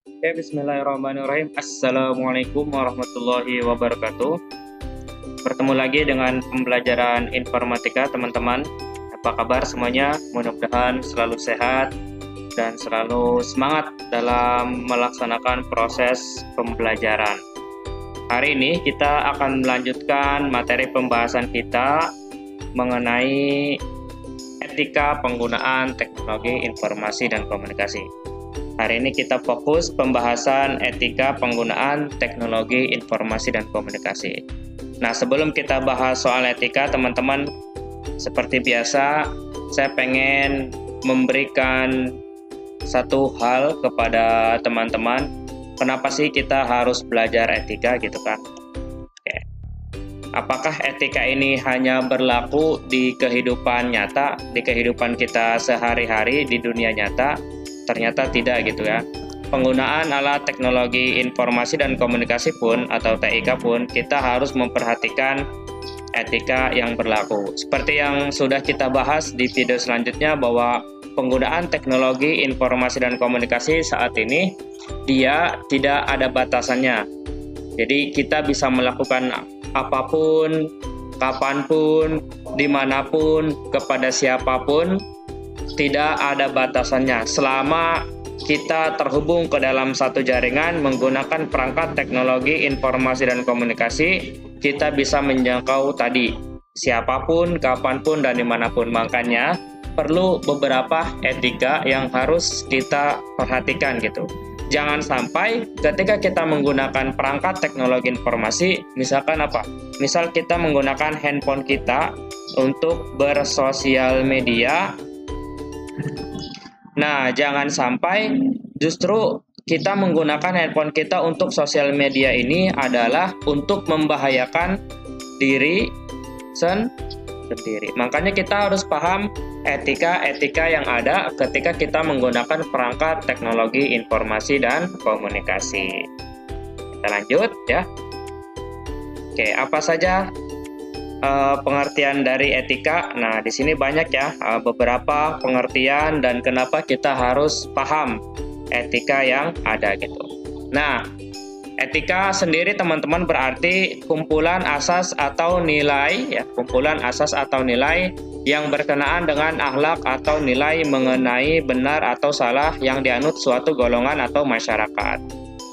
Oke, bismillahirrahmanirrahim. Assalamualaikum warahmatullahi wabarakatuh. Bertemu lagi dengan pembelajaran informatika, teman-teman. Apa kabar semuanya? Mudah-mudahan selalu sehat dan selalu semangat dalam melaksanakan proses pembelajaran. Hari ini kita akan melanjutkan materi pembahasan kita mengenai etika penggunaan teknologi informasi dan komunikasi. Hari ini kita fokus pembahasan etika penggunaan teknologi informasi dan komunikasi. Nah, sebelum kita bahas soal etika, teman-teman, seperti biasa, saya pengen memberikan satu hal kepada teman-teman. Kenapa sih kita harus belajar etika gitu kan? Oke. Apakah etika ini hanya berlaku di kehidupan nyata, di kehidupan kita sehari-hari di dunia nyata? Ternyata tidak gitu ya. Penggunaan alat teknologi informasi dan komunikasi pun atau TIK pun kita harus memperhatikan etika yang berlaku. Seperti yang sudah kita bahas di video selanjutnya bahwa penggunaan teknologi informasi dan komunikasi saat ini dia tidak ada batasannya. Jadi kita bisa melakukan apapun, kapanpun, dimanapun, kepada siapapun, tidak ada batasannya selama kita terhubung ke dalam satu jaringan menggunakan perangkat teknologi informasi dan komunikasi. Kita bisa menjangkau tadi siapapun, kapanpun, dan dimanapun. Makanya perlu beberapa etika yang harus kita perhatikan gitu. Jangan sampai ketika kita menggunakan perangkat teknologi informasi, misalkan apa? Misal kita menggunakan handphone kita untuk bersosial media. Nah, jangan sampai justru kita menggunakan handphone kita untuk sosial media ini adalah untuk membahayakan diri sendiri. Makanya kita harus paham etika-etika yang ada ketika kita menggunakan perangkat teknologi informasi dan komunikasi. Kita lanjut ya. Oke, apa saja pengertian dari etika? Nah, di sini banyak ya beberapa pengertian dan kenapa kita harus paham etika yang ada gitu. Nah, etika sendiri teman-teman berarti kumpulan asas atau nilai ya, kumpulan asas atau nilai yang berkenaan dengan akhlak atau nilai mengenai benar atau salah yang dianut suatu golongan atau masyarakat.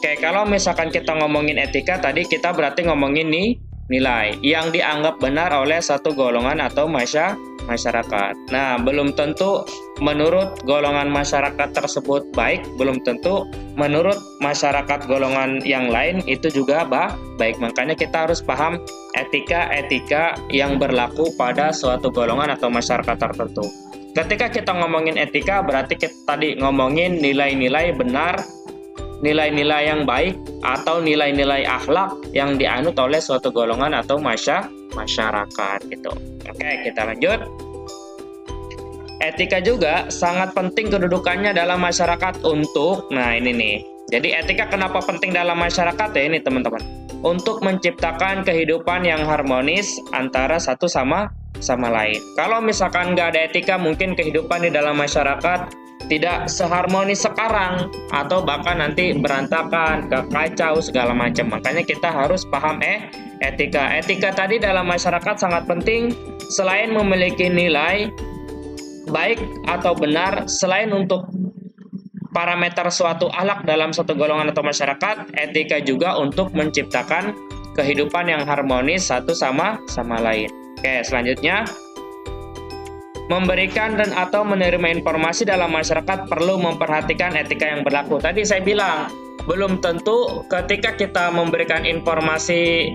Oke, kalau misalkan kita ngomongin etika tadi kita berarti ngomongin nih nilai yang dianggap benar oleh satu golongan atau masyarakat. Nah, belum tentu menurut golongan masyarakat tersebut baik, belum tentu menurut masyarakat golongan yang lain itu juga baik. Makanya kita harus paham etika-etika yang berlaku pada suatu golongan atau masyarakat tertentu. Ketika kita ngomongin etika, berarti kita tadi ngomongin nilai-nilai benar, nilai-nilai yang baik atau nilai-nilai akhlak yang dianut oleh suatu golongan atau masyarakat gitu. Oke, kita lanjut. Etika juga sangat penting kedudukannya dalam masyarakat untuk, nah ini nih. Jadi etika kenapa penting dalam masyarakat ya ini teman-teman? Untuk menciptakan kehidupan yang harmonis antara satu sama lain. Kalau misalkan nggak ada etika, mungkin kehidupan di dalam masyarakat tidak seharmonis sekarang atau bahkan nanti berantakan, kacau segala macam. Makanya kita harus paham etika. Etika tadi dalam masyarakat sangat penting selain memiliki nilai baik atau benar, selain untuk parameter suatu akhlak dalam suatu golongan atau masyarakat, etika juga untuk menciptakan kehidupan yang harmonis satu sama lain. Oke, selanjutnya memberikan dan atau menerima informasi dalam masyarakat perlu memperhatikan etika yang berlaku. Tadi saya bilang, belum tentu ketika kita memberikan informasi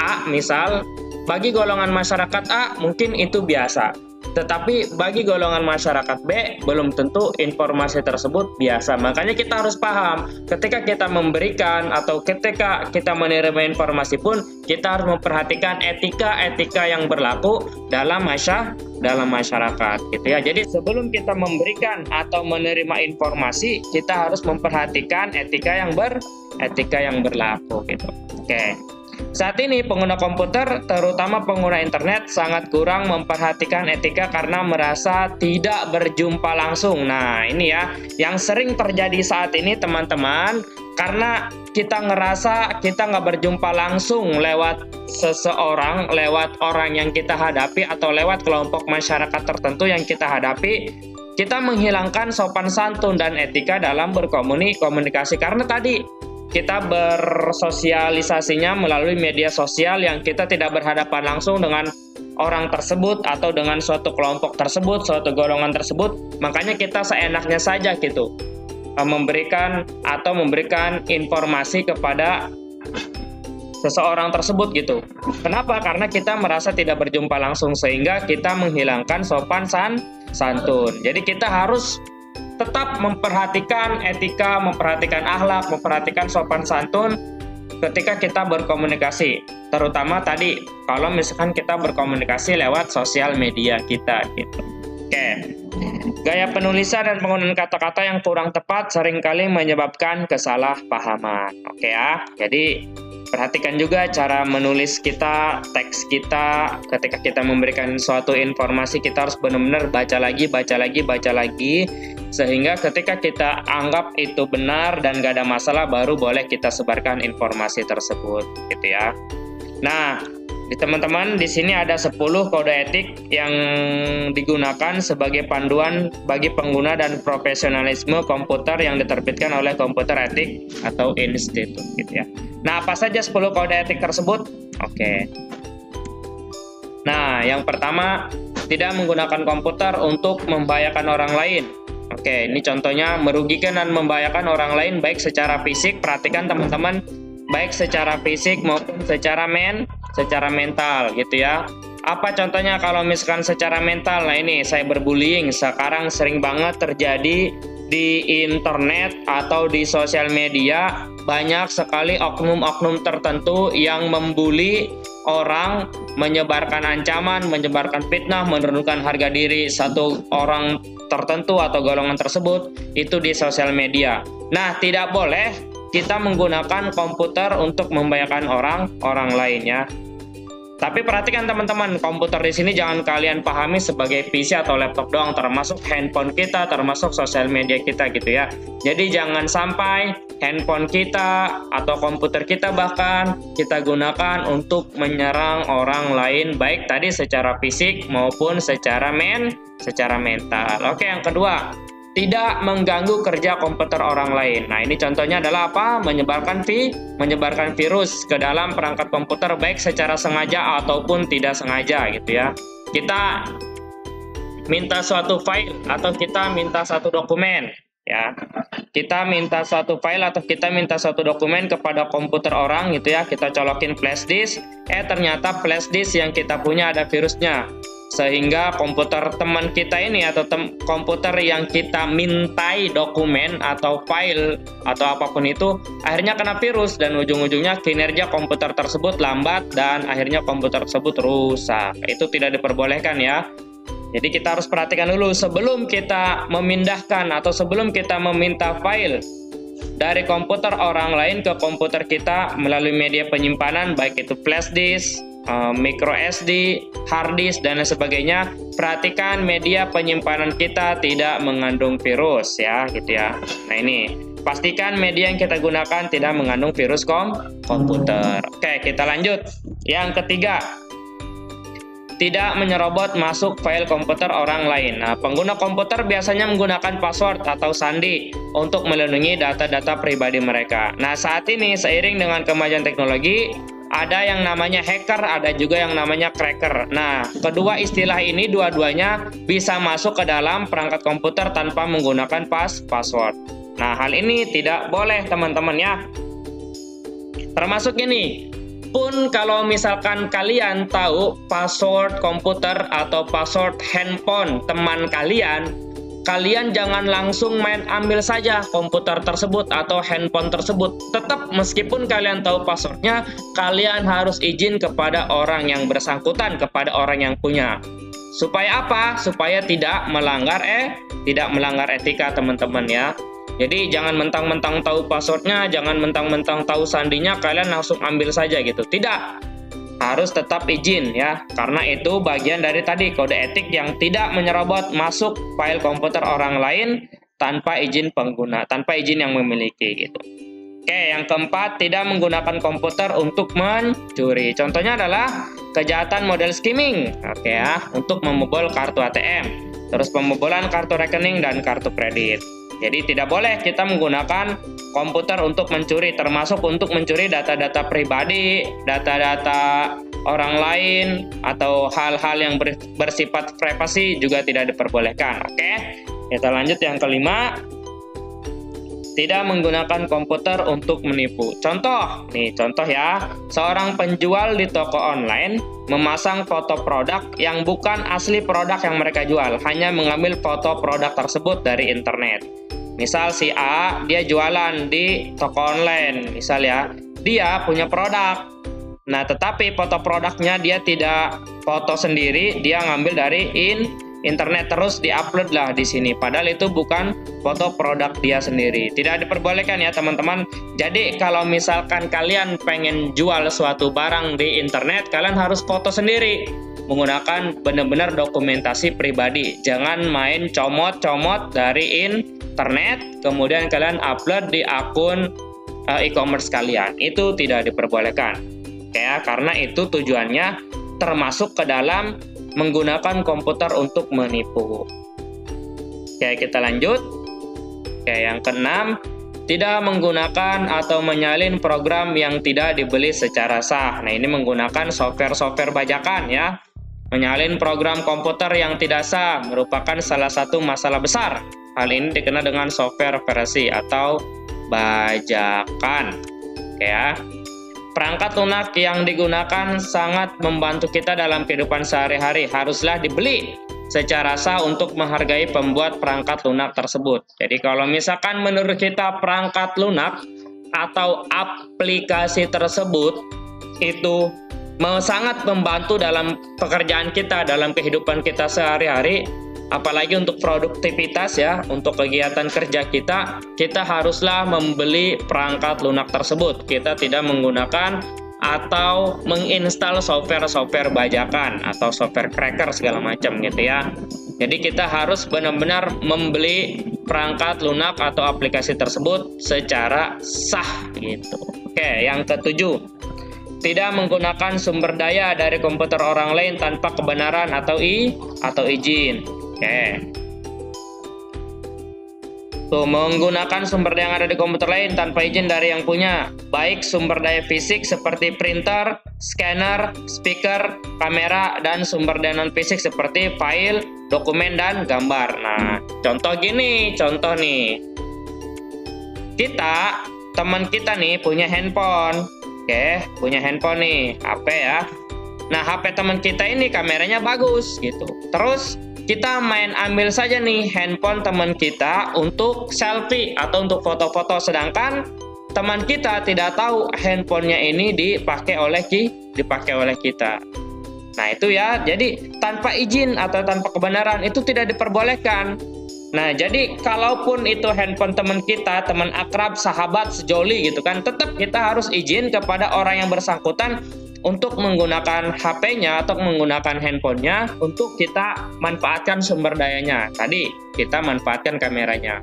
A, misal, bagi golongan masyarakat A mungkin itu biasa. Tetapi bagi golongan masyarakat B, belum tentu informasi tersebut biasa. Makanya kita harus paham, ketika kita memberikan atau ketika kita menerima informasi pun, kita harus memperhatikan etika-etika yang berlaku dalam masyarakat gitu ya. Jadi sebelum kita memberikan atau menerima informasi, kita harus memperhatikan etika yang berlaku gitu. Oke. Saat ini pengguna komputer, terutama pengguna internet, sangat kurang memperhatikan etika karena merasa tidak berjumpa langsung. Nah, ini ya, yang sering terjadi saat ini teman-teman, karena kita ngerasa kita nggak berjumpa langsung lewat seseorang, lewat orang yang kita hadapi, atau lewat kelompok masyarakat tertentu yang kita hadapi, kita menghilangkan sopan santun dan etika dalam berkomunikasi. Karena tadi kita bersosialisasinya melalui media sosial yang kita tidak berhadapan langsung dengan orang tersebut atau dengan suatu kelompok tersebut, suatu golongan tersebut. Makanya kita seenaknya saja gitu memberikan informasi kepada seseorang tersebut gitu. Kenapa? Karena kita merasa tidak berjumpa langsung, sehingga kita menghilangkan sopan santun. Jadi kita harus tetap memperhatikan etika, memperhatikan akhlak, memperhatikan sopan santun ketika kita berkomunikasi. Terutama tadi kalau misalkan kita berkomunikasi lewat sosial media kita gitu. Oke. Gaya penulisan dan penggunaan kata-kata yang kurang tepat seringkali menyebabkan kesalahpahaman. Oke ya. Jadi perhatikan juga cara menulis kita, teks kita. Ketika kita memberikan suatu informasi, kita harus benar-benar baca lagi, sehingga ketika kita anggap itu benar dan gak ada masalah, baru boleh kita sebarkan informasi tersebut, gitu ya. Nah, teman-teman, di sini ada 10 kode etik yang digunakan sebagai panduan bagi pengguna dan profesionalisme komputer yang diterbitkan oleh Komputer Etik atau Institute, gitu ya. Nah, apa saja 10 kode etik tersebut? Oke. Nah, yang pertama, tidak menggunakan komputer untuk membahayakan orang lain. Oke, ini contohnya merugikan dan membahayakan orang lain baik secara fisik. Perhatikan teman-teman, baik secara fisik maupun secara mental gitu ya. Apa contohnya kalau misalkan secara mental? Nah, ini cyberbullying sekarang sering banget terjadi di internet atau di sosial media. Banyak sekali oknum-oknum tertentu yang membuli orang, menyebarkan ancaman, menyebarkan fitnah, menurunkan harga diri satu orang tertentu atau golongan tersebut itu di sosial media. Nah, tidak boleh kita menggunakan komputer untuk membahayakan orang lainnya. Tapi perhatikan teman-teman, komputer di sini jangan kalian pahami sebagai PC atau laptop doang, termasuk handphone kita, termasuk sosial media kita gitu ya. Jadi jangan sampai handphone kita atau komputer kita bahkan kita gunakan untuk menyerang orang lain, baik tadi secara fisik maupun secara mental. Oke, yang kedua, tidak mengganggu kerja komputer orang lain. Nah, ini contohnya adalah apa? Menyebarkan virus ke dalam perangkat komputer baik secara sengaja ataupun tidak sengaja gitu ya. Kita minta suatu file atau kita minta satu dokumen ya. Kita minta suatu file atau kita minta suatu dokumen kepada komputer orang gitu ya. Kita colokin flash disk, ternyata flash disk yang kita punya ada virusnya. Sehingga komputer teman kita ini atau komputer yang kita mintai dokumen atau file atau apapun itu akhirnya kena virus dan ujung-ujungnya kinerja komputer tersebut lambat dan akhirnya komputer tersebut rusak. Itu tidak diperbolehkan ya. Jadi kita harus perhatikan dulu sebelum kita memindahkan atau sebelum kita meminta file dari komputer orang lain ke komputer kita melalui media penyimpanan, baik itu flash disk, micro SD, hard disk, dan sebagainya. Perhatikan media penyimpanan kita tidak mengandung virus ya, gitu ya. Nah, ini pastikan media yang kita gunakan tidak mengandung virus komputer. Oke, kita lanjut. Yang ketiga, tidak menyerobot masuk file komputer orang lain. Nah, pengguna komputer biasanya menggunakan password atau sandi untuk melindungi data-data pribadi mereka. Nah, saat ini seiring dengan kemajuan teknologi, ada yang namanya hacker, ada juga yang namanya cracker. Nah, kedua istilah ini dua-duanya bisa masuk ke dalam perangkat komputer tanpa menggunakan password. Nah, hal ini tidak boleh teman-teman ya. Termasuk ini, pun kalau misalkan kalian tahu password komputer atau password handphone teman kalian, kalian jangan langsung main ambil saja komputer tersebut atau handphone tersebut. Tetap meskipun kalian tahu passwordnya, kalian harus izin kepada orang yang bersangkutan, kepada orang yang punya. Supaya apa? Supaya tidak melanggar etika teman-teman ya. Jadi jangan mentang-mentang tahu passwordnya, jangan mentang-mentang tahu sandinya, kalian langsung ambil saja gitu. Tidak, harus tetap izin ya, karena itu bagian dari tadi kode etik yang tidak menyerobot masuk file komputer orang lain tanpa izin pengguna, tanpa izin yang memiliki gitu. Oke, yang keempat, tidak menggunakan komputer untuk mencuri. Contohnya adalah kejahatan model skimming, oke ya, untuk membobol kartu ATM, terus pembobolan kartu rekening dan kartu kredit. Jadi tidak boleh kita menggunakan komputer untuk mencuri, termasuk untuk mencuri data-data pribadi, data-data orang lain, atau hal-hal yang bersifat privasi juga tidak diperbolehkan. Oke, kita lanjut yang kelima. Tidak menggunakan komputer untuk menipu. Contoh ya, seorang penjual di toko online memasang foto produk yang bukan asli produk yang mereka jual, hanya mengambil foto produk tersebut dari internet. Misal si A, dia jualan di toko online, misal ya, dia punya produk. Nah, tetapi foto produknya dia tidak foto sendiri, dia ngambil dari internet, terus diupload lah di sini, padahal itu bukan foto produk dia sendiri. Tidak diperbolehkan ya teman-teman. Jadi kalau misalkan kalian pengen jual suatu barang di internet, kalian harus foto sendiri menggunakan benar-benar dokumentasi pribadi. Jangan main comot-comot dari internet kemudian kalian upload di akun e-commerce kalian. Itu tidak diperbolehkan ya, karena itu tujuannya termasuk ke dalam menggunakan komputer untuk menipu. Oke, kita lanjut. Oke, yang keenam, tidak menggunakan atau menyalin program yang tidak dibeli secara sah. Nah, ini menggunakan software-software bajakan ya. Menyalin program komputer yang tidak sah merupakan salah satu masalah besar. Hal ini dikenal dengan software versi atau bajakan. Oke ya. Perangkat lunak yang digunakan sangat membantu kita dalam kehidupan sehari-hari. Haruslah dibeli secara sah untuk menghargai pembuat perangkat lunak tersebut. Jadi kalau misalkan menurut kita perangkat lunak atau aplikasi tersebut itu sangat membantu dalam pekerjaan kita, dalam kehidupan kita sehari-hari, apalagi untuk produktivitas ya, untuk kegiatan kerja kita haruslah membeli perangkat lunak tersebut. Kita tidak menggunakan atau menginstal software-software bajakan atau software cracker segala macam gitu ya. Jadi kita harus benar-benar membeli perangkat lunak atau aplikasi tersebut secara sah gitu. Oke, yang ketujuh, tidak menggunakan sumber daya dari komputer orang lain tanpa kebenaran atau izin. Oke. Tuh, menggunakan sumber daya yang ada di komputer lain tanpa izin dari yang punya, baik sumber daya fisik seperti printer, scanner, speaker, kamera, dan sumber daya non fisik seperti file, dokumen, dan gambar. Nah, contoh nih. Teman kita nih punya handphone. Oke, punya handphone nih, HP ya. Nah, HP teman kita ini kameranya bagus gitu. Terus kita main ambil saja nih handphone teman kita untuk selfie atau untuk foto-foto, sedangkan teman kita tidak tahu handphonenya ini dipakai oleh kita. Nah, itu ya. Jadi tanpa izin atau tanpa kebenaran itu tidak diperbolehkan. Nah, jadi kalaupun itu handphone teman kita, teman akrab, sahabat, sejoli gitu kan, tetap kita harus izin kepada orang yang bersangkutan untuk menggunakan HP-nya atau menggunakan handphonenya untuk kita manfaatkan sumber dayanya. Tadi kita manfaatkan kameranya.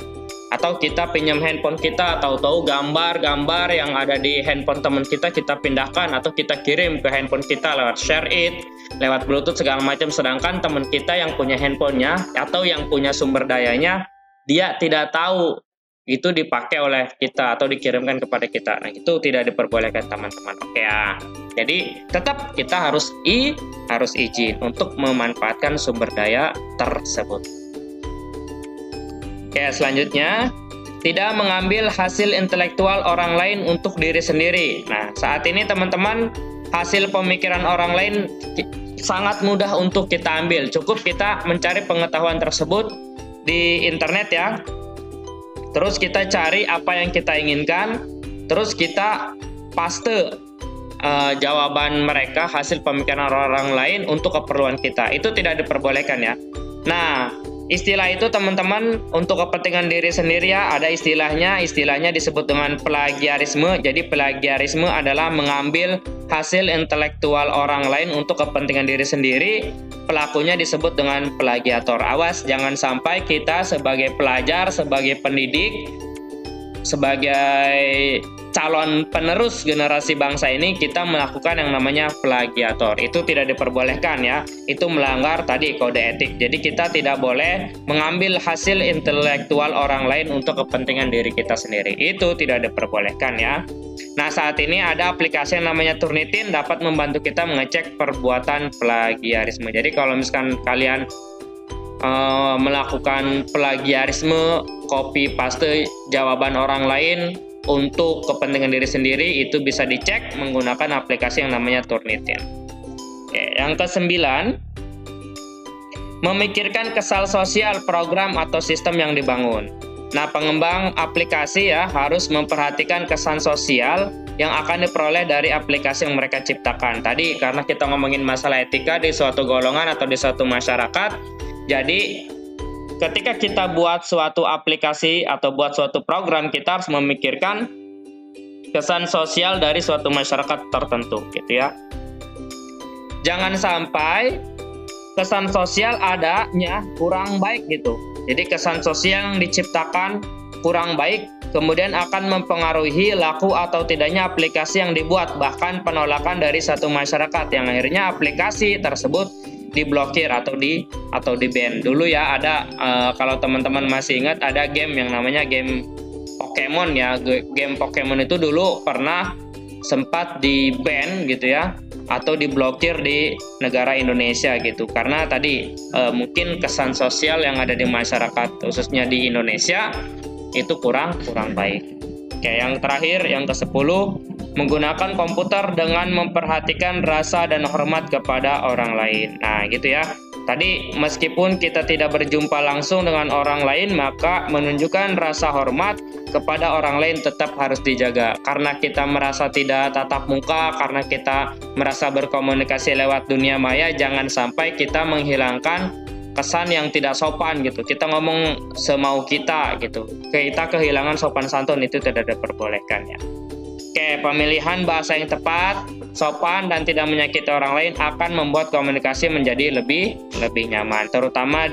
Atau kita pinjam handphone kita, tahu-tahu gambar-gambar yang ada di handphone teman kita pindahkan atau kita kirim ke handphone kita lewat share it, lewat Bluetooth segala macam, sedangkan teman kita yang punya handphonenya atau yang punya sumber dayanya dia tidak tahu itu dipakai oleh kita atau dikirimkan kepada kita. Nah, itu tidak diperbolehkan teman-teman. Oke ya. Jadi tetap kita harus izin untuk memanfaatkan sumber daya tersebut. Oke, selanjutnya, tidak mengambil hasil intelektual orang lain untuk diri sendiri. Nah, saat ini teman-teman, hasil pemikiran orang lain sangat mudah untuk kita ambil. Cukup kita mencari pengetahuan tersebut di internet ya. Terus kita cari apa yang kita inginkan, terus kita paste jawaban mereka, hasil pemikiran orang lain untuk keperluan kita. Itu tidak diperbolehkan ya. Nah, Istilah itu teman-teman untuk kepentingan diri sendiri ya, ada istilahnya disebut dengan plagiarisme. Jadi plagiarisme adalah mengambil hasil intelektual orang lain untuk kepentingan diri sendiri. Pelakunya disebut dengan plagiator. Awas jangan sampai kita sebagai pelajar, sebagai pendidik, sebagai calon penerus generasi bangsa ini kita melakukan yang namanya plagiator. Itu tidak diperbolehkan ya. Itu melanggar tadi kode etik. Jadi kita tidak boleh mengambil hasil intelektual orang lain untuk kepentingan diri kita sendiri. Itu tidak diperbolehkan ya. Nah, saat ini ada aplikasi yang namanya Turnitin dapat membantu kita mengecek perbuatan plagiarisme. Jadi kalau misalkan kalian melakukan plagiarisme, copy paste jawaban orang lain untuk kepentingan diri sendiri, itu bisa dicek menggunakan aplikasi yang namanya Turnitin. Oke, yang ke-9, memikirkan kesan sosial program atau sistem yang dibangun. Nah, pengembang aplikasi ya harus memperhatikan kesan sosial yang akan diperoleh dari aplikasi yang mereka ciptakan. Tadi karena kita ngomongin masalah etika di suatu golongan atau di suatu masyarakat, jadi ketika kita buat suatu aplikasi atau buat suatu program, kita harus memikirkan kesan sosial dari suatu masyarakat tertentu, gitu ya. Jangan sampai kesan sosial adanya kurang baik gitu. Jadi kesan sosial yang diciptakan kurang baik, kemudian akan mempengaruhi laku atau tidaknya aplikasi yang dibuat, bahkan penolakan dari satu masyarakat yang akhirnya aplikasi tersebut diblokir atau di ban. Dulu ya ada kalau teman-teman masih ingat ada game yang namanya game Pokemon ya. Game Pokemon itu dulu pernah sempat di ban gitu ya, atau diblokir di negara Indonesia gitu. Karena tadi mungkin kesan sosial yang ada di masyarakat khususnya di Indonesia itu kurang baik. Oke, yang terakhir yang ke-10, menggunakan komputer dengan memperhatikan rasa dan hormat kepada orang lain. Nah, gitu ya. Tadi meskipun kita tidak berjumpa langsung dengan orang lain, maka menunjukkan rasa hormat kepada orang lain tetap harus dijaga. Karena kita merasa tidak tatap muka, karena kita merasa berkomunikasi lewat dunia maya, jangan sampai kita menghilangkan kesan yang tidak sopan gitu. Kita ngomong semau kita gitu. Kita kehilangan sopan santun, itu tidak diperbolehkan ya. Oke, pemilihan bahasa yang tepat, sopan dan tidak menyakiti orang lain akan membuat komunikasi menjadi lebih nyaman. Terutama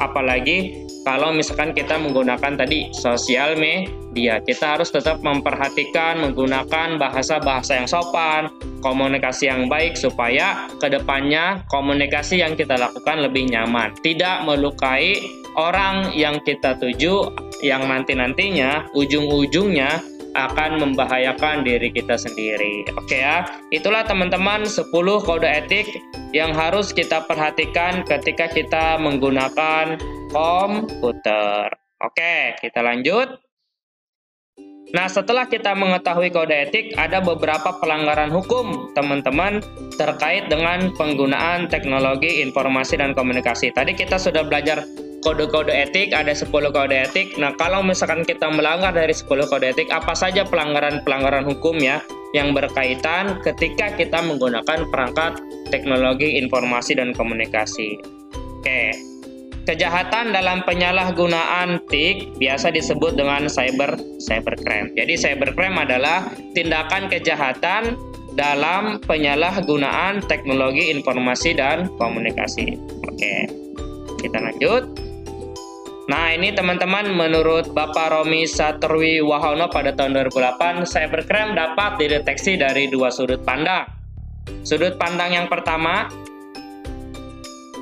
apalagi kalau misalkan kita menggunakan tadi sosial media, kita harus tetap memperhatikan menggunakan bahasa-bahasa yang sopan, komunikasi yang baik supaya kedepannya komunikasi yang kita lakukan lebih nyaman, tidak melukai orang yang kita tuju, yang nantinya ujung-ujungnya akan membahayakan diri kita sendiri. Oke ya, itulah teman-teman 10 kode etik yang harus kita perhatikan ketika kita menggunakan komputer. Oke, kita lanjut. Nah, setelah kita mengetahui kode etik, ada beberapa pelanggaran hukum, teman-teman, terkait dengan penggunaan teknologi informasi dan komunikasi. Tadi kita sudah belajar kode-kode etik, ada 10 kode etik. Nah, kalau misalkan kita melanggar dari 10 kode etik, apa saja pelanggaran-pelanggaran hukum ya yang berkaitan ketika kita menggunakan perangkat teknologi informasi dan komunikasi. Oke. Kejahatan dalam penyalahgunaan TIK biasa disebut dengan cybercrime. Jadi cybercrime adalah tindakan kejahatan dalam penyalahgunaan teknologi informasi dan komunikasi. Oke. Kita lanjut. Nah, ini teman-teman, menurut Bapak Romi Saturwi Wahono pada tahun 2008, cybercrime dapat dideteksi dari 2 sudut pandang. Sudut pandang yang pertama,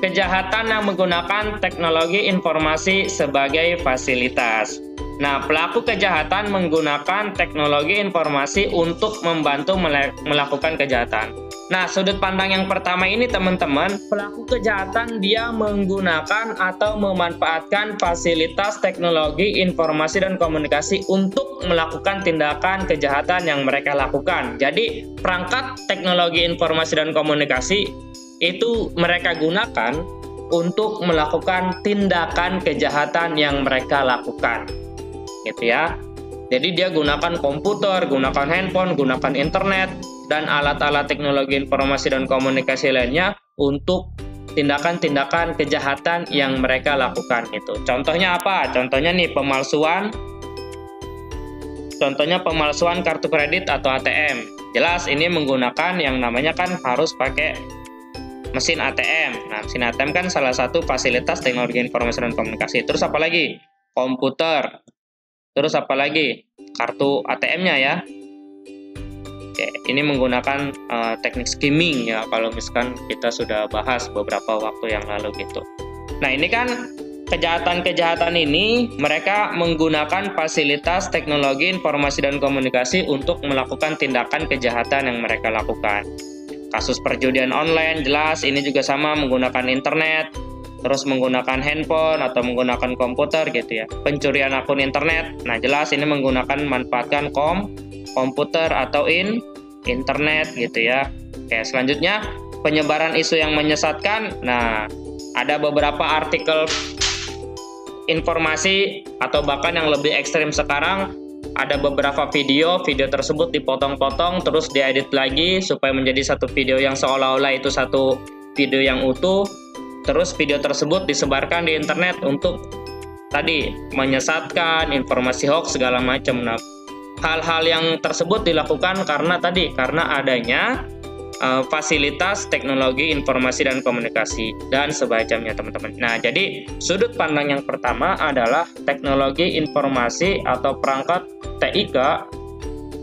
kejahatan yang menggunakan teknologi informasi sebagai fasilitas. Nah, pelaku kejahatan menggunakan teknologi informasi untuk membantu melakukan kejahatan. Nah, sudut pandang yang pertama ini teman-teman, pelaku kejahatan dia menggunakan atau memanfaatkan fasilitas teknologi informasi dan komunikasi untuk melakukan tindakan kejahatan yang mereka lakukan. Jadi, perangkat teknologi informasi dan komunikasi itu mereka gunakan untuk melakukan tindakan kejahatan yang mereka lakukan. Gitu ya. Jadi dia gunakan komputer, gunakan handphone, gunakan internet, dan alat-alat teknologi informasi dan komunikasi lainnya untuk tindakan-tindakan kejahatan yang mereka lakukan gitu. Contohnya apa? Contohnya nih pemalsuan. Contohnya pemalsuan kartu kredit atau ATM. Jelas ini menggunakan yang namanya kan harus pakai mesin ATM. Nah, mesin ATM kan salah satu fasilitas teknologi informasi dan komunikasi. Terus apa lagi? Komputer. Terus apa lagi? Kartu ATM-nya ya. Oke, ini menggunakan teknik skimming ya, kalau misalkan kita sudah bahas beberapa waktu yang lalu gitu. Nah, ini kan kejahatan-kejahatan ini mereka menggunakan fasilitas teknologi informasi dan komunikasi untuk melakukan tindakan kejahatan yang mereka lakukan. Kasus perjudian online jelas ini juga sama, menggunakan internet, terus menggunakan handphone atau menggunakan komputer gitu ya. Pencurian akun internet, nah jelas ini menggunakan manfaatkan komputer atau internet gitu ya. Oke, selanjutnya penyebaran isu yang menyesatkan. Nah, ada beberapa artikel informasi atau bahkan yang lebih ekstrim sekarang, ada beberapa video tersebut dipotong-potong terus diedit lagi supaya menjadi satu video yang seolah-olah itu satu video yang utuh. Terus video tersebut disebarkan di internet untuk tadi menyesatkan, informasi hoax segala macam. Nah, hal-hal yang tersebut dilakukan karena adanya fasilitas teknologi informasi dan komunikasi dan semacamnya teman-teman. Nah, jadi sudut pandang yang pertama adalah teknologi informasi atau perangkat TIK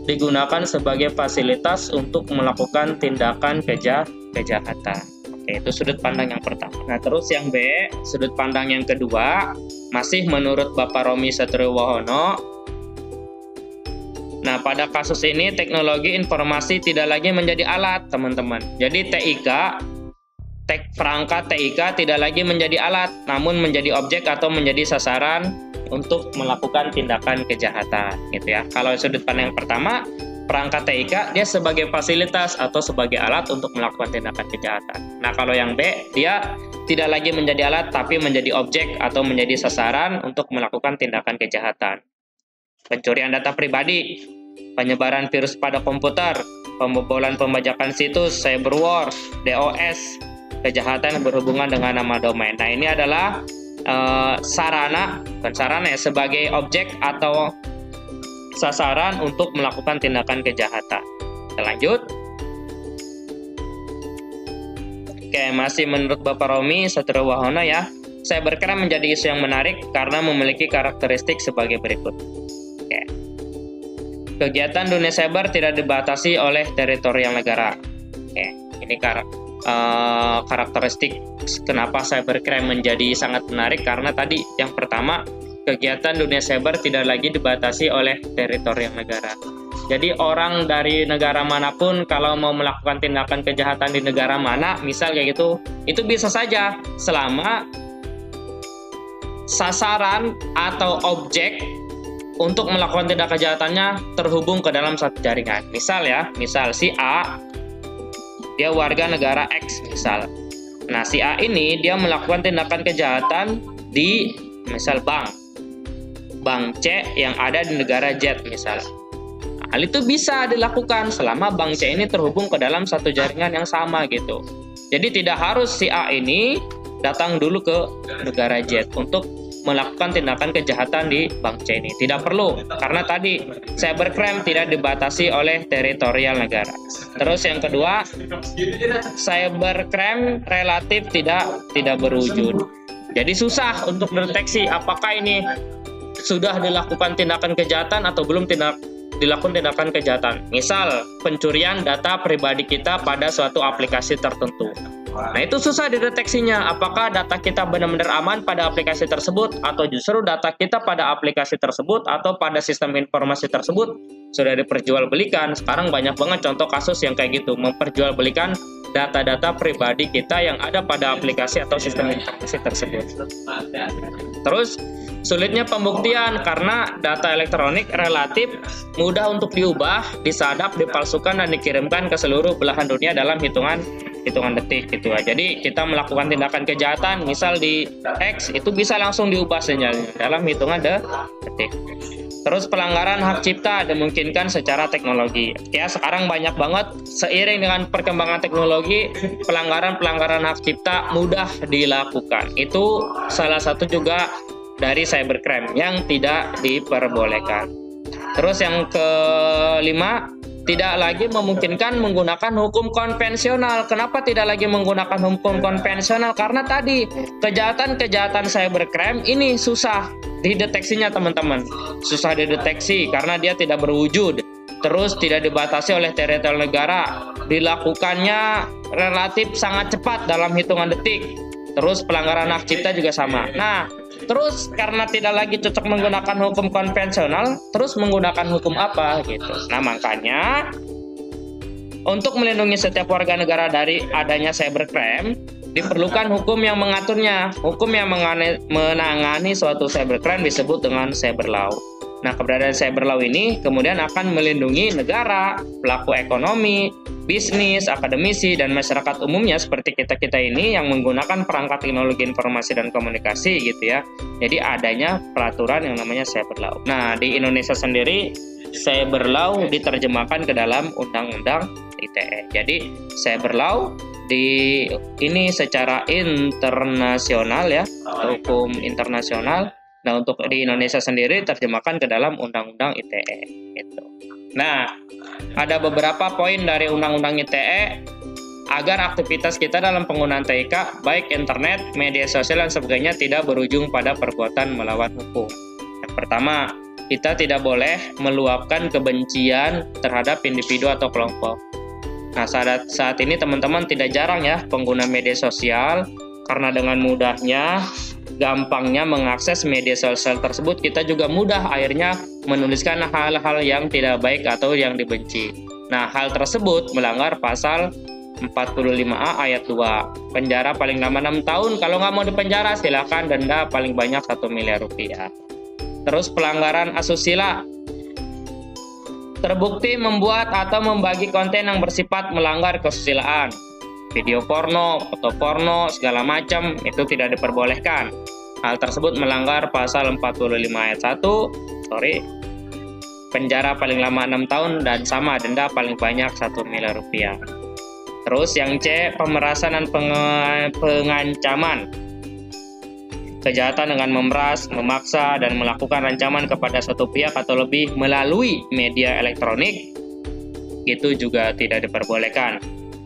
digunakan sebagai fasilitas untuk melakukan tindakan kejahatan. Oke, itu sudut pandang yang pertama. Nah, terus yang B, sudut pandang yang kedua, masih menurut Bapak Romi Satriowono. Nah, pada kasus ini teknologi informasi tidak lagi menjadi alat, teman-teman. Jadi perangkat TIK tidak lagi menjadi alat, namun menjadi objek atau menjadi sasaran untuk melakukan tindakan kejahatan, gitu ya. Kalau sudut pandang yang pertama, perangkat TIK dia sebagai fasilitas atau sebagai alat untuk melakukan tindakan kejahatan. Nah, kalau yang B, dia tidak lagi menjadi alat tapi menjadi objek atau menjadi sasaran untuk melakukan tindakan kejahatan. Pencurian data pribadi, penyebaran virus pada komputer, pembobolan pembajakan situs, cyberwar, DOS, kejahatan berhubungan dengan nama domain. Nah, ini adalah sebagai objek atau sasaran untuk melakukan tindakan kejahatan. Kita lanjut. Oke, masih menurut Bapak Romi Satriowono ya, cybercrime menjadi isu yang menarik karena memiliki karakteristik sebagai berikut. Oke. Kegiatan dunia cyber tidak dibatasi oleh teritorial negara. Oke, ini karakteristik kenapa cybercrime menjadi sangat menarik, karena tadi yang pertama, kegiatan dunia cyber tidak lagi dibatasi oleh teritorial negara. Jadi orang dari negara manapun kalau mau melakukan tindakan kejahatan di negara mana, misal kayak gitu, itu bisa saja selama sasaran atau objek untuk melakukan tindak kejahatannya terhubung ke dalam satu jaringan. Misal si A, dia warga negara X misal. Nah, si A ini dia melakukan tindakan kejahatan di misal bank C yang ada di negara Z misal. Hal itu bisa dilakukan selama bank C ini terhubung ke dalam satu jaringan yang sama gitu. Jadi tidak harus si A ini datang dulu ke negara Z untuk melakukan tindakan kejahatan di bank C ini. Tidak perlu, karena tadi cybercrime tidak dibatasi oleh teritorial negara. Terus yang kedua, cybercrime relatif tidak berwujud. Jadi susah untuk deteksi apakah ini sudah dilakukan tindakan kejahatan atau belum dilakukan tindakan kejahatan. Misal pencurian data pribadi kita pada suatu aplikasi tertentu. Nah, itu susah dideteksinya. Apakah data kita benar-benar aman pada aplikasi tersebut, atau justru data kita pada aplikasi tersebut atau pada sistem informasi tersebut sudah diperjualbelikan. Sekarang banyak banget contoh kasus yang kayak gitu, memperjualbelikan data-data pribadi kita yang ada pada aplikasi atau sistem informasi tersebut. Terus sulitnya pembuktian karena data elektronik relatif mudah untuk diubah, disadap, dipalsukan dan dikirimkan ke seluruh belahan dunia dalam hitungan detik gitu ya. Jadi kita melakukan tindakan kejahatan misal di X itu bisa langsung diubah sinyalnya dalam hitungan detik. Terus pelanggaran hak cipta dimungkinkan secara teknologi. Ya, sekarang banyak banget seiring dengan perkembangan teknologi, pelanggaran hak cipta mudah dilakukan. Itu salah satu juga dari cybercrime yang tidak diperbolehkan. Terus yang kelima, tidak lagi memungkinkan menggunakan hukum konvensional. Kenapa tidak lagi menggunakan hukum konvensional? Karena tadi kejahatan cybercrime ini susah dideteksinya teman-teman. Susah dideteksi karena dia tidak berwujud. Terus tidak dibatasi oleh teritorial negara. Dilakukannya relatif sangat cepat dalam hitungan detik. Terus pelanggaran hak cipta juga sama. Nah, terus karena tidak lagi cocok menggunakan hukum konvensional, terus menggunakan hukum apa gitu. Nah, makanya untuk melindungi setiap warga negara dari adanya cybercrime, diperlukan hukum yang mengaturnya. Hukum yang menangani suatu cybercrime disebut dengan cyber law. Nah, keberadaan cyber law ini kemudian akan melindungi negara, pelaku ekonomi, bisnis, akademisi, dan masyarakat umumnya seperti kita-kita ini yang menggunakan perangkat teknologi informasi dan komunikasi gitu ya. Jadi adanya peraturan yang namanya cyber law. Nah, di Indonesia sendiri cyber law diterjemahkan ke dalam Undang-Undang ITE. Jadi cyber law ini secara internasional ya, hukum internasional. Nah, untuk di Indonesia sendiri terjemahkan ke dalam Undang-Undang ITE gitu. Nah, ada beberapa poin dari Undang-Undang ITE agar aktivitas kita dalam penggunaan TIK, baik internet, media sosial, dan sebagainya tidak berujung pada perbuatan melawan hukum. Yang pertama, kita tidak boleh meluapkan kebencian terhadap individu atau kelompok. Nah, saat ini teman-teman tidak jarang ya pengguna media sosial, karena dengan mudahnya, gampangnya mengakses media sosial tersebut, kita juga mudah akhirnya menuliskan hal-hal yang tidak baik atau yang dibenci. Nah, hal tersebut melanggar pasal 45A ayat 2. Penjara paling lama 6 tahun. Kalau nggak mau dipenjara, silakan denda paling banyak 1 miliar rupiah. Terus pelanggaran asusila. Terbukti membuat atau membagi konten yang bersifat melanggar kesusilaan. Video porno, foto porno, segala macam itu tidak diperbolehkan. Hal tersebut melanggar pasal 45 ayat 1, penjara paling lama 6 tahun dan sama denda paling banyak 1 miliar rupiah. Terus yang C, pemerasan dan pengancaman. Kejahatan dengan memeras, memaksa, dan melakukan ancaman kepada suatu pihak atau lebih melalui media elektronik, itu juga tidak diperbolehkan.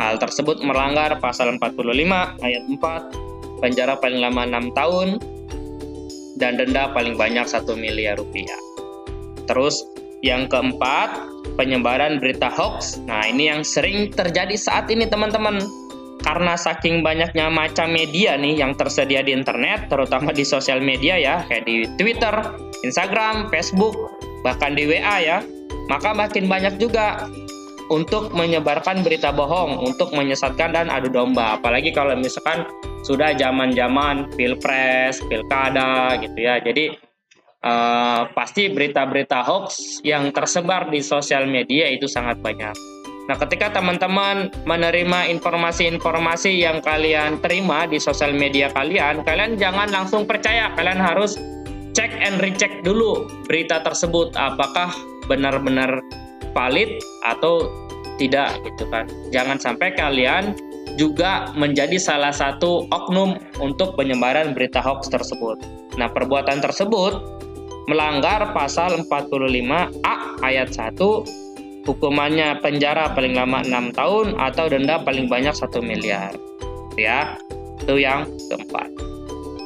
Hal tersebut melanggar pasal 45 ayat 4, penjara paling lama 6 tahun, dan denda paling banyak 1 miliar rupiah. Terus yang keempat, penyebaran berita hoax. Nah, ini yang sering terjadi saat ini teman-teman. Karena saking banyaknya macam media nih yang tersedia di internet, terutama di sosial media ya, kayak di Twitter, Instagram, Facebook, bahkan di WA ya, maka makin banyak juga untuk menyebarkan berita bohong, untuk menyesatkan dan adu domba. Apalagi kalau misalkan sudah zaman-zaman pilpres, pilkada gitu ya. Jadi pasti berita-berita hoax yang tersebar di sosial media itu sangat banyak. Nah, ketika teman-teman menerima informasi-informasi yang kalian terima di sosial media kalian jangan langsung percaya. Kalian harus cek and recheck dulu berita tersebut, apakah benar-benar valid atau tidak gitu kan. Jangan sampai kalian juga menjadi salah satu oknum untuk penyebaran berita hoax tersebut. Nah, perbuatan tersebut melanggar pasal 45A ayat 1, hukumannya penjara paling lama 6 tahun atau denda paling banyak 1 miliar. Ya, itu yang keempat.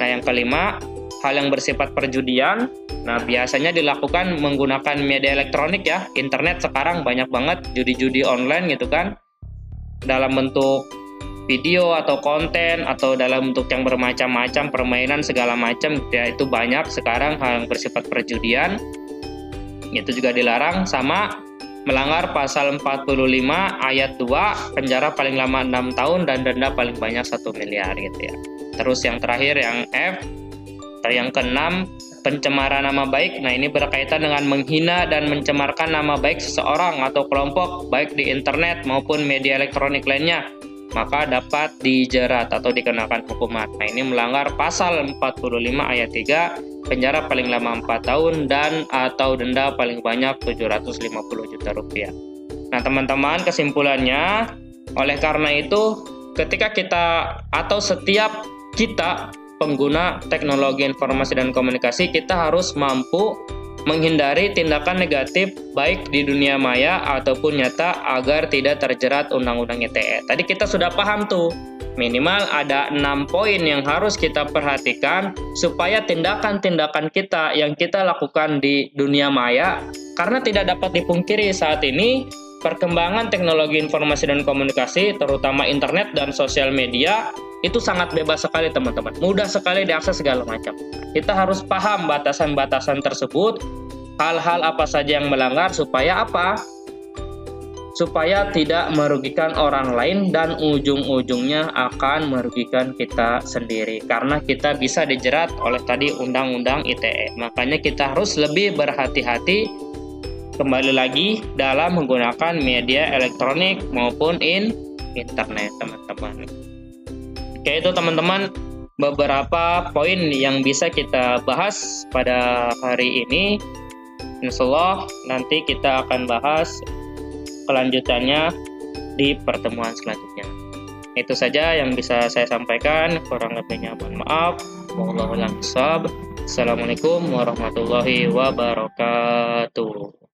Nah, yang kelima, hal yang bersifat perjudian. Nah, biasanya dilakukan menggunakan media elektronik ya. Internet sekarang banyak banget judi-judi online gitu kan. Dalam bentuk video atau konten atau dalam bentuk yang bermacam-macam, permainan segala macam ya, itu banyak sekarang hal yang bersifat perjudian. Itu juga dilarang, sama melanggar pasal 45 ayat 2, penjara paling lama 6 tahun dan denda paling banyak 1 miliar gitu ya. Terus yang terakhir yang F, yang keenam, pencemaran nama baik. Nah, ini berkaitan dengan menghina dan mencemarkan nama baik seseorang atau kelompok baik di internet maupun media elektronik lainnya, maka dapat dijerat atau dikenakan hukuman. Nah, ini melanggar pasal 45 ayat 3, penjara paling lama 4 tahun, dan atau denda paling banyak 750 juta rupiah. Nah teman-teman, kesimpulannya, oleh karena itu ketika kita atau setiap kita pengguna teknologi informasi dan komunikasi, kita harus mampu menghindari tindakan negatif baik di dunia maya ataupun nyata agar tidak terjerat Undang-Undang ITE. Tadi kita sudah paham tuh, minimal ada 6 poin yang harus kita perhatikan supaya tindakan-tindakan kita yang kita lakukan di dunia maya, karena tidak dapat dipungkiri saat ini perkembangan teknologi informasi dan komunikasi, terutama internet dan sosial media, itu sangat bebas sekali teman-teman, mudah sekali diakses segala macam. Kita harus paham batasan-batasan tersebut, hal-hal apa saja yang melanggar, supaya apa? Supaya tidak merugikan orang lain dan ujung-ujungnya akan merugikan kita sendiri, karena kita bisa dijerat oleh tadi Undang-Undang ITE. Makanya kita harus lebih berhati-hati kembali lagi dalam menggunakan media elektronik maupun internet teman-teman. Oke, itu teman-teman beberapa poin yang bisa kita bahas pada hari ini. Insyaallah nanti kita akan bahas kelanjutannya di pertemuan selanjutnya. Itu saja yang bisa saya sampaikan, kurang lebihnya mohon maaf. Wallahu a'lam bishawab. Assalamualaikum warahmatullahi wabarakatuh.